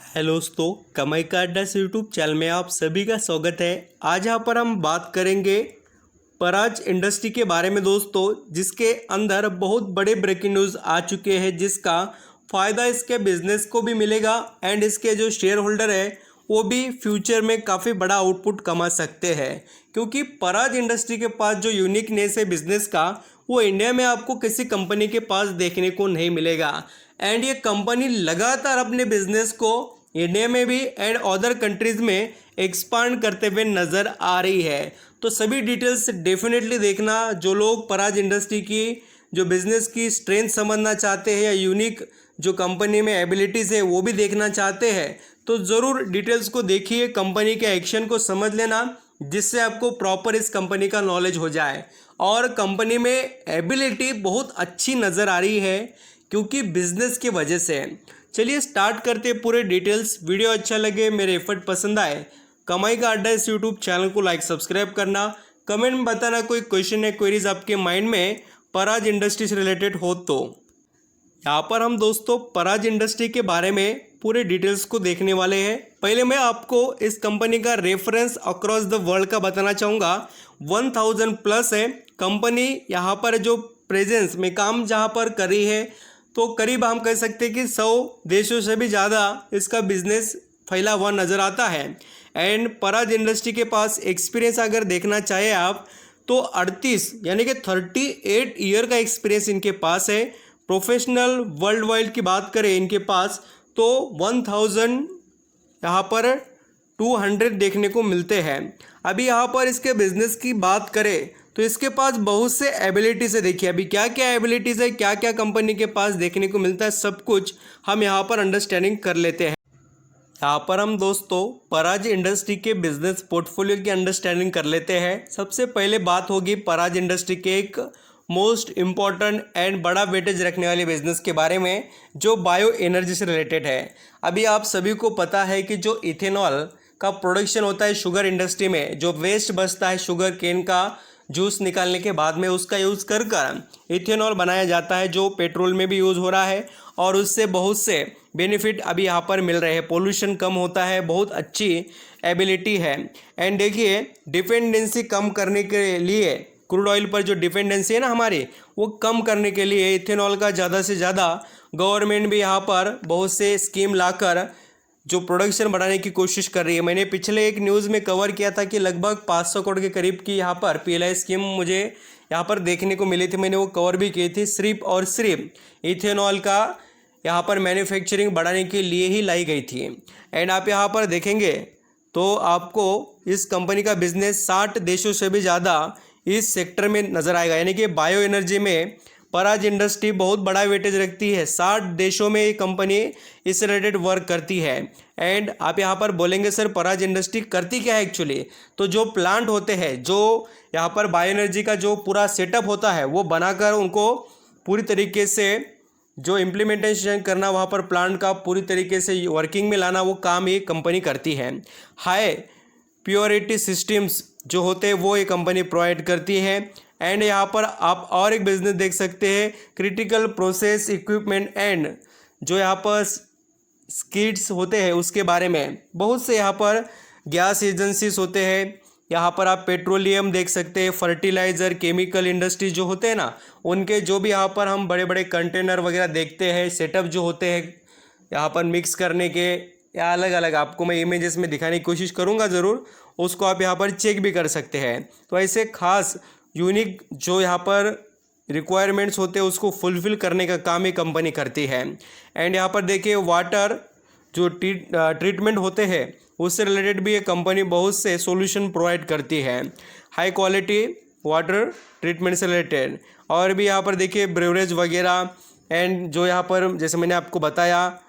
Hello दोस्तों, कमाई का अड्डा से यूट्यूब चैनल में आप सभी का स्वागत है। आज यहाँ पर हम बात करेंगे पराज इंडस्ट्री के बारे में दोस्तों, जिसके अंदर बहुत बड़े ब्रेकिंग न्यूज़ आ चुके हैं, जिसका फ़ायदा इसके बिजनेस को भी मिलेगा एंड इसके जो शेयर होल्डर है वो भी फ्यूचर में काफ़ी बड़ा आउटपुट कमा सकते हैं। क्योंकि पराज इंडस्ट्री के पास जो यूनिकनेस है बिजनेस का, वो इंडिया में आपको किसी कंपनी के पास देखने को नहीं मिलेगा। एंड ये कंपनी लगातार अपने बिजनेस को इंडिया में भी एंड अदर कंट्रीज़ में एक्सपांड करते हुए नज़र आ रही है। तो सभी डिटेल्स डेफिनेटली देखना। जो लोग पराज इंडस्ट्री की जो बिज़नेस की स्ट्रेंथ समझना चाहते हैं या यूनिक जो कंपनी में एबिलिटीज़ है वो भी देखना चाहते हैं, तो ज़रूर डिटेल्स को देखिए, कंपनी के एक्शन को समझ लेना, जिससे आपको प्रॉपर इस कंपनी का नॉलेज हो जाए। और कंपनी में एबिलिटी बहुत अच्छी नज़र आ रही है क्योंकि बिजनेस की वजह से। चलिए स्टार्ट करते हैं पूरे डिटेल्स। वीडियो अच्छा लगे, मेरे एफर्ट पसंद आए, कमाई का अड्डा इस यूट्यूब चैनल को लाइक सब्सक्राइब करना, कमेंट में बताना कोई क्वेश्चन या क्वेरीज आपके माइंड में पराज इंडस्ट्री से रिलेटेड हो तो। यहाँ पर हम दोस्तों पराज इंडस्ट्री के बारे में पूरे डिटेल्स को देखने वाले हैं। पहले मैं आपको इस कंपनी का रेफरेंस अक्रॉस द वर्ल्ड का बताना चाहूँगा। 1000 प्लस है कंपनी यहाँ पर जो प्रेजेंस में काम जहाँ पर कर रही है, तो करीब हम कह सकते हैं कि 100 देशों से भी ज़्यादा इसका बिजनेस फैला हुआ नज़र आता है। एंड पराज इंडस्ट्री के पास एक्सपीरियंस अगर देखना चाहे आप, तो 38 यानी कि 38 ईयर का एक्सपीरियंस इनके पास है। प्रोफेशनल वर्ल्ड वाइड की बात करें इनके पास, तो 1000 यहाँ पर 200 देखने को मिलते हैं। अभी यहाँ पर इसके बिजनेस की बात करें तो इसके पास बहुत से एबिलिटीज़ है। देखिए अभी क्या क्या एबिलिटीज़ है, क्या क्या कंपनी के पास देखने को मिलता है, सब कुछ हम यहाँ पर अंडरस्टैंडिंग कर लेते हैं। यहाँ पर हम दोस्तों पराज इंडस्ट्री के बिजनेस पोर्टफोलियो की अंडरस्टैंडिंग कर लेते हैं। सबसे पहले बात होगी पराज इंडस्ट्री के एक मोस्ट इम्पॉर्टेंट एंड बड़ा वेटेज रखने वाले बिजनेस के बारे में, जो बायो एनर्जी से रिलेटेड है। अभी आप सभी को पता है कि जो इथेनॉल का प्रोडक्शन होता है शुगर इंडस्ट्री में, जो वेस्ट बचता है शुगर केन का जूस निकालने के बाद में, उसका यूज़ कर कर इथेनॉल बनाया जाता है, जो पेट्रोल में भी यूज़ हो रहा है और उससे बहुत से बेनिफिट अभी यहाँ पर मिल रहे हैं। पोल्यूशन कम होता है, बहुत अच्छी एबिलिटी है। एंड देखिए डिपेंडेंसी कम करने के लिए, क्रूड ऑयल पर जो डिपेंडेंसी है ना हमारी, वो कम करने के लिए इथेनॉल का ज़्यादा से ज़्यादा गवर्नमेंट भी यहाँ पर बहुत से स्कीम लाकर जो प्रोडक्शन बढ़ाने की कोशिश कर रही है। मैंने पिछले एक न्यूज़ में कवर किया था कि लगभग 500 करोड़ के करीब की यहाँ पर PLI स्कीम मुझे यहाँ पर देखने को मिली थी। मैंने वो कवर भी की थी। सिर्फ और सिर्फ इथेनॉल का यहाँ पर मैन्युफैक्चरिंग बढ़ाने के लिए ही लाई गई थी। एंड आप यहाँ पर देखेंगे तो आपको इस कंपनी का बिजनेस 60 देशों से भी ज़्यादा इस सेक्टर में नज़र आएगा। यानी कि बायो एनर्जी में पराज इंडस्ट्री बहुत बड़ा वेटेज रखती है। 60 देशों में ये कंपनी इस रिलेटेड वर्क करती है। एंड आप यहाँ पर बोलेंगे सर पराज इंडस्ट्री करती क्या है एक्चुअली, तो जो प्लांट होते हैं, जो यहाँ पर बायो एनर्जी का जो पूरा सेटअप होता है, वो बनाकर उनको पूरी तरीके से जो इम्प्लीमेंटेशन करना, वहाँ पर प्लांट का पूरी तरीके से वर्किंग में लाना, वो काम ये कंपनी करती है। हाई प्योरिटी सिस्टम्स जो होते हैं वो ये कंपनी प्रोवाइड करती है। एंड यहाँ पर आप और एक बिजनेस देख सकते हैं, क्रिटिकल प्रोसेस इक्विपमेंट एंड जो यहाँ पर स्किड्स होते हैं उसके बारे में। बहुत से यहाँ पर गैस एजेंसीज होते हैं, यहाँ पर आप पेट्रोलियम देख सकते हैं, फर्टिलाइज़र, केमिकल इंडस्ट्री जो होते हैं ना, उनके जो भी यहाँ पर हम बड़े बड़े कंटेनर वगैरह देखते हैं, सेटअप जो होते हैं यहाँ पर मिक्स करने के, या अलग अलग आपको मैं इमेजेस में दिखाने की कोशिश करूँगा ज़रूर, उसको आप यहाँ पर चेक भी कर सकते हैं। तो ऐसे खास यूनिक जो यहाँ पर रिक्वायरमेंट्स होते हैं उसको फुलफ़िल करने का काम ये कंपनी करती है। एंड यहाँ पर देखिए वाटर जो ट्रीटमेंट होते हैं उससे रिलेटेड भी ये कंपनी बहुत से सॉल्यूशन प्रोवाइड करती है, हाई क्वालिटी वाटर ट्रीटमेंट से रिलेटेड। और भी यहाँ पर देखिए ब्रेवरेज वगैरह, एंड जो यहाँ पर जैसे मैंने आपको बताया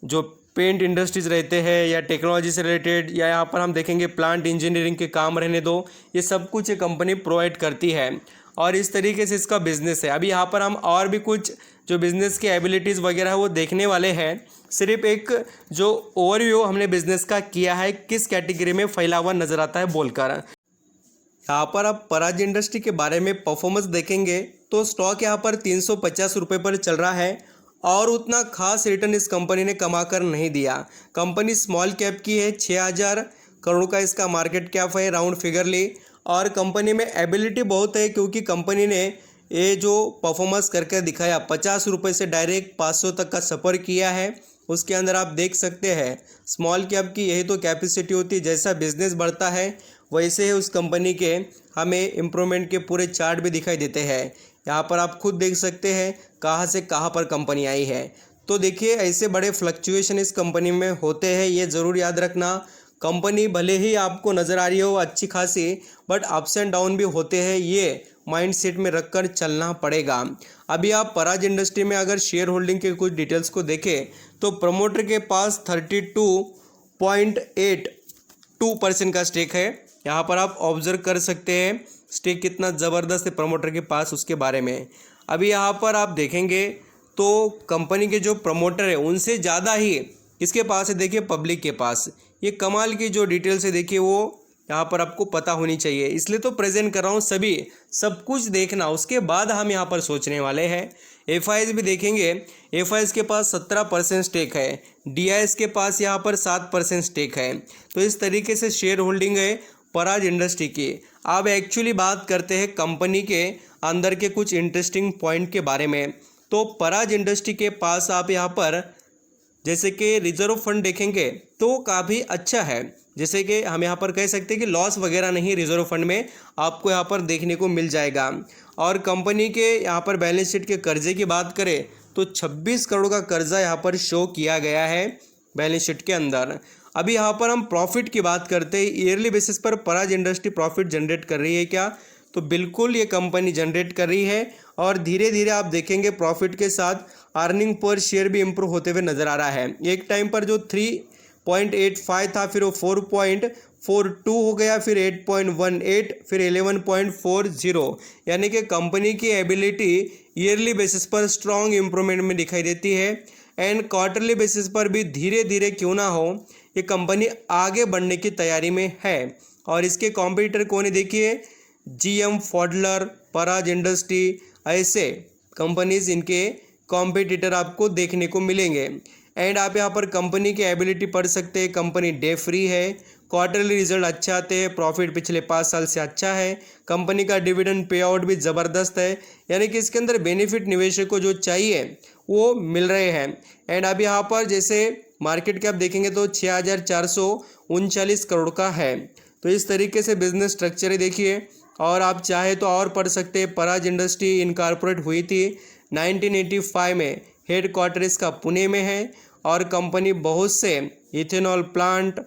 जो पेंट इंडस्ट्रीज रहते हैं या टेक्नोलॉजी से रिलेटेड, या यहाँ पर हम देखेंगे प्लांट इंजीनियरिंग के काम रहने दो, ये सब कुछ ये कंपनी प्रोवाइड करती है। और इस तरीके से इसका बिजनेस है। अभी यहाँ पर हम और भी कुछ जो बिज़नेस की एबिलिटीज़ वगैरह है वो देखने वाले हैं। सिर्फ एक जो ओवरव्यू हमने बिज़नेस का किया है, किस कैटेगरी में फैला हुआ नज़र आता है बोलकर। यहाँ पर आप पराज इंडस्ट्री के बारे में परफॉर्मेंस देखेंगे तो स्टॉक यहाँ पर 350 रुपये पर चल रहा है और उतना खास रिटर्न इस कंपनी ने कमा कर नहीं दिया। कंपनी स्मॉल कैप की है, 6,000 करोड़ का इसका मार्केट कैप है राउंड फिगरली। और कंपनी में एबिलिटी बहुत है, क्योंकि कंपनी ने ये जो परफॉर्मेंस करके दिखाया, 50 रुपये से डायरेक्ट 500 तक का सफ़र किया है। उसके अंदर आप देख सकते हैं स्मॉल कैप की यही तो कैपेसिटी होती है। जैसा बिजनेस बढ़ता है वैसे ही उस कंपनी के हमें इम्प्रूवमेंट के पूरे चार्ट भी दिखाई देते हैं। यहाँ पर आप खुद देख सकते हैं कहाँ से कहाँ पर कंपनी आई है। तो देखिए ऐसे बड़े फ्लक्चुएशन इस कंपनी में होते हैं, ये ज़रूर याद रखना। कंपनी भले ही आपको नज़र आ रही हो अच्छी खासी, बट अप्स एंड डाउन भी होते हैं, ये माइंडसेट में रखकर चलना पड़ेगा। अभी आप पराज इंडस्ट्री में अगर शेयर होल्डिंग के कुछ डिटेल्स को देखें तो प्रमोटर के पास 32.82% का स्टेक है। यहाँ पर आप ऑब्जर्व कर सकते हैं स्टेक कितना ज़बरदस्त है प्रमोटर के पास, उसके बारे में। अभी यहाँ पर आप देखेंगे तो कंपनी के जो प्रमोटर है उनसे ज़्यादा ही किसके पास है, देखिए पब्लिक के पास। ये कमाल की जो डिटेल्स है देखिए वो यहाँ पर आपको पता होनी चाहिए, इसलिए तो प्रेजेंट कर रहा हूँ। सभी सब कुछ देखना, उसके बाद हम यहाँ पर सोचने वाले हैं। एफआईएस भी देखेंगे, एफआईएस के पास 17% स्टेक है, डीआईएस के पास यहाँ पर 7% स्टेक है। तो इस तरीके से शेयर होल्डिंग है पराज इंडस्ट्री की। अब एक्चुअली बात करते हैं कंपनी के अंदर के कुछ इंटरेस्टिंग पॉइंट के बारे में। तो पराज इंडस्ट्री के पास आप यहाँ पर जैसे कि रिजर्व फंड देखेंगे तो काफ़ी अच्छा है। जैसे कि हम यहाँ पर कह सकते हैं कि लॉस वगैरह नहीं रिजर्व फंड में आपको यहाँ पर देखने को मिल जाएगा। और कंपनी के यहाँ पर बैलेंस शीट के कर्जे की बात करें तो 26 करोड़ का कर्जा यहाँ पर शो किया गया है बैलेंस शीट के अंदर। अभी यहाँ पर हम प्रॉफिट की बात करते हैं, ईयरली बेसिस पर पराज इंडस्ट्री प्रॉफिट जनरेट कर रही है क्या, तो बिल्कुल ये कंपनी जनरेट कर रही है। और धीरे धीरे आप देखेंगे प्रॉफिट के साथ अर्निंग पर शेयर भी इम्प्रूव होते हुए नज़र आ रहा है। एक टाइम पर जो 3.85 था, फिर वो 4.42 हो गया, फिर 8.18, फिर 11.40। यानी कि कंपनी की एबिलिटी ईयरली बेसिस पर स्ट्रॉन्ग इम्प्रूवमेंट में दिखाई देती है। एंड क्वार्टरली बेसिस पर भी धीरे धीरे क्यों ना हो ये कंपनी आगे बढ़ने की तैयारी में है। और इसके कॉम्पिटिटर कौन है, देखिए जीएम फॉडलर, पराज इंडस्ट्री, ऐसे कंपनीज इनके कॉम्पिटिटर आपको देखने को मिलेंगे। एंड आप यहाँ पर कंपनी की एबिलिटी पढ़ सकते हैं, कंपनी डे फ्री है, क्वार्टरली रिजल्ट अच्छा आते हैं, प्रॉफिट पिछले 5 साल से अच्छा है, कंपनी का डिविडेंड पे आउट भी ज़बरदस्त है। यानी कि इसके अंदर बेनिफिट निवेशक को जो चाहिए वो मिल रहे हैं। एंड अब यहाँ पर जैसे मार्केट कैप देखेंगे तो 6,439 करोड़ का है। तो इस तरीके से बिजनेस स्ट्रक्चर है देखिए। और आप चाहे तो और पढ़ सकते हैं, पराज इंडस्ट्री इनकॉर्पोरेट हुई थी 1985 में, हेड क्वार्टर इसका पुणे में है। और कंपनी बहुत से इथेनॉल प्लांट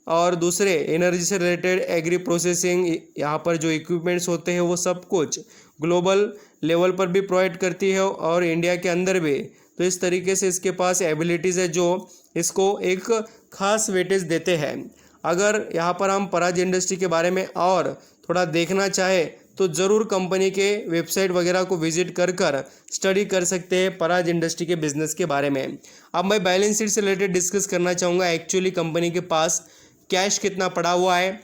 और दूसरे एनर्जी से रिलेटेड एग्री प्रोसेसिंग यहाँ पर जो इक्विपमेंट्स होते हैं वो सब कुछ ग्लोबल लेवल पर भी प्रोवाइड करती है और इंडिया के अंदर भी। तो इस तरीके से इसके पास एबिलिटीज़ है जो इसको एक खास वेटेज देते हैं। अगर यहाँ पर हम पराज इंडस्ट्री के बारे में और थोड़ा देखना चाहे तो ज़रूर कंपनी के वेबसाइट वगैरह को विजिट कर स्टडी कर सकते हैं पराज इंडस्ट्री के बिज़नेस के बारे में। अब मैं बैलेंस शीट से रिलेटेड डिस्कस करना चाहूँगा, एक्चुअली कंपनी के पास कैश कितना पड़ा हुआ है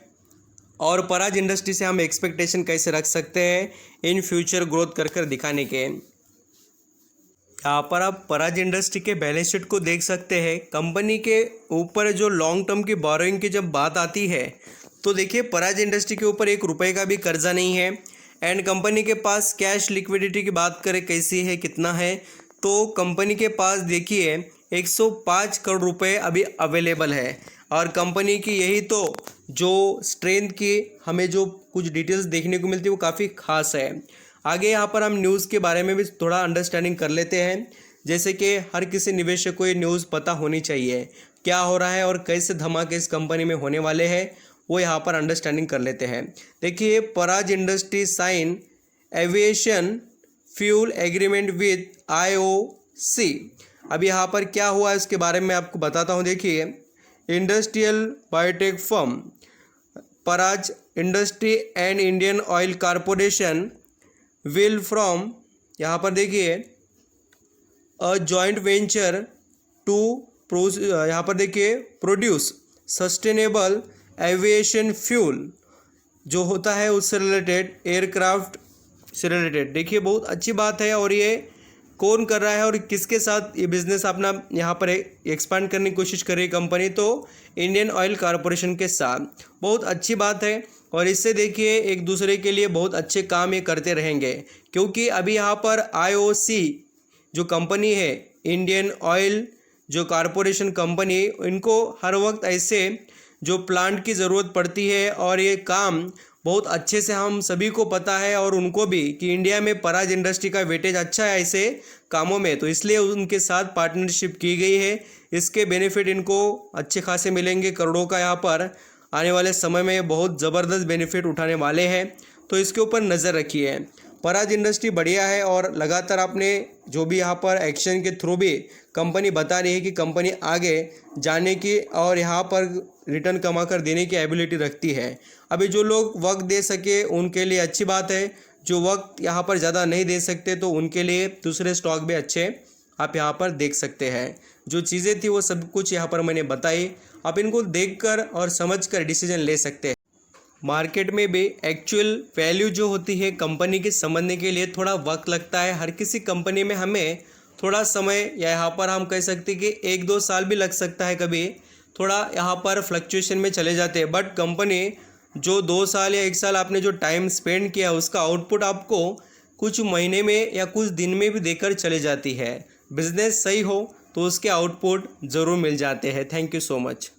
और पराज इंडस्ट्री से हम एक्सपेक्टेशन कैसे रख सकते हैं इन फ्यूचर ग्रोथ कर दिखाने के। यहाँ पर आप पराज इंडस्ट्री के बैलेंस शीट को देख सकते हैं। कंपनी के ऊपर जो लॉन्ग टर्म की बोरोइंग की जब बात आती है तो देखिए पराज इंडस्ट्री के ऊपर 1 रुपये का भी कर्जा नहीं है। एंड कंपनी के पास कैश लिक्विडिटी की बात करें कैसी है, कितना है, तो कंपनी के पास देखिए 105 करोड़ रुपए अभी अवेलेबल है। और कंपनी की यही तो जो स्ट्रेंथ की हमें जो कुछ डिटेल्स देखने को मिलती है वो काफ़ी खास है। आगे यहाँ पर हम न्यूज़ के बारे में भी थोड़ा अंडरस्टैंडिंग कर लेते हैं। जैसे कि हर किसी निवेशक को ये न्यूज़ पता होनी चाहिए क्या हो रहा है और कैसे धमाके इस कंपनी में होने वाले हैं, वो यहाँ पर अंडरस्टैंडिंग कर लेते हैं। देखिए Praj industry sign aviation fuel agreement with IOC। अब यहाँ पर क्या हुआ है उसके बारे में आपको बताता हूँ। देखिए industrial biotech firm Praj industry and Indian oil corporation will from, यहाँ पर देखिए अ जॉइंट वेंचर टू यहाँ पर देखिए प्रोड्यूस सस्टेनेबल एविएशन फ्यूल जो होता है उससे रिलेटेड, एयरक्राफ्ट से रिलेटेड। देखिए बहुत अच्छी बात है और ये कौन कर रहा है और किसके साथ ये बिज़नेस अपना यहाँ पर एक्सपांड करने की कोशिश कर रही है कंपनी, तो इंडियन ऑयल कॉरपोरेशन के साथ। बहुत अच्छी बात है और इससे देखिए एक दूसरे के लिए बहुत अच्छे काम ये करते रहेंगे, क्योंकि अभी यहाँ पर IOC जो कंपनी है, इंडियन ऑयल जो कॉरपोरेशन कंपनी, इनको हर वक्त ऐसे जो प्लांट की ज़रूरत पड़ती है और ये काम बहुत अच्छे से हम सभी को पता है और उनको भी कि इंडिया में पराज इंडस्ट्री का वेटेज अच्छा है ऐसे कामों में, तो इसलिए उनके साथ पार्टनरशिप की गई है। इसके बेनिफिट इनको अच्छे खासे मिलेंगे, करोड़ों का यहाँ पर आने वाले समय में बहुत ज़बरदस्त बेनिफिट उठाने वाले हैं, तो इसके ऊपर नज़र रखिए। पराज इंडस्ट्री बढ़िया है और लगातार आपने जो भी यहाँ पर एक्शन के थ्रू भी कंपनी बता रही है कि कंपनी आगे जाने की और यहाँ पर रिटर्न कमा कर देने की एबिलिटी रखती है। अभी जो लोग वक्त दे सके उनके लिए अच्छी बात है, जो वक्त यहाँ पर ज़्यादा नहीं दे सकते तो उनके लिए दूसरे स्टॉक भी अच्छे आप यहाँ पर देख सकते हैं। जो चीज़ें थी वो सब कुछ यहाँ पर मैंने बताई, आप इनको देखकर और समझकर डिसीजन ले सकते हैं। मार्केट में भी एक्चुअल वैल्यू जो होती है कंपनी की समझने के लिए थोड़ा वक्त लगता है। हर किसी कंपनी में हमें थोड़ा समय या यहाँ पर हम कह सकते हैं कि 1-2 साल भी लग सकता है, कभी थोड़ा यहाँ पर फ्लक्चुएशन में चले जाते हैं, बट कंपनी जो 2 साल या 1 साल आपने जो टाइम स्पेंड किया उसका आउटपुट आपको कुछ महीने में या कुछ दिन में भी देकर चले जाती है। बिजनेस सही हो तो उसके आउटपुट ज़रूर मिल जाते हैं। Thank you so much.